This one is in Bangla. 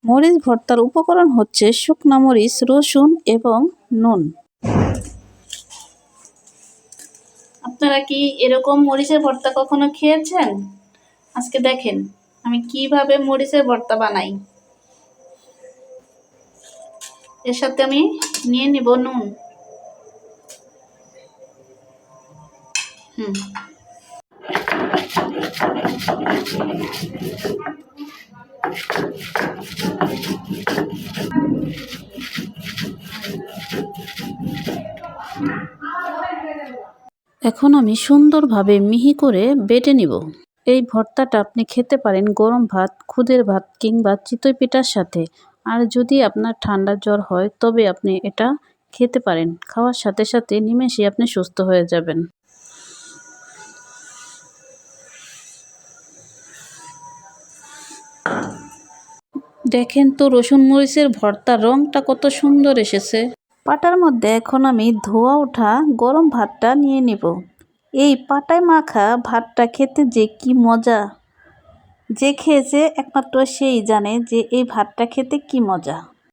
মরিচ ভর্তার উপকরণ হচ্ছে শুকনা মরিচ, রসুন এবং নুন। আপনারা কি এরকম মরিচের ভর্তা কখনো খেয়েছেন? আজকে দেখেন আমি কিভাবে মরিচের ভর্তা বানাই। এর সাথে আমি নিয়ে নিব নুন। এখন আমি সুন্দরভাবে মিহি করে বেটে নিব। এই ভর্তাটা আপনি খেতে পারেন গরম ভাত, খুদের ভাত কিংবা চিতই পিঠার সাথে। আর যদি আপনার ঠান্ডা জ্বর হয় তবে আপনি এটা খেতে পারেন। খাওয়ার সাথে সাথে নিমেষেই আপনি সুস্থ হয়ে যাবেন। দেখেন তো রসুন মরিচের ভর্তার রংটা কত সুন্দর এসেছে। পাটার মধ্যে এখন আমি ধোয়া ওঠা গরম ভাতটা নিয়ে নিব। এই পাটায় মাখা ভাতটা খেতে যে কি মজা, যে খেয়েছে একমাত্র সেই জানে যে এই ভাতটা খেতে কি মজা।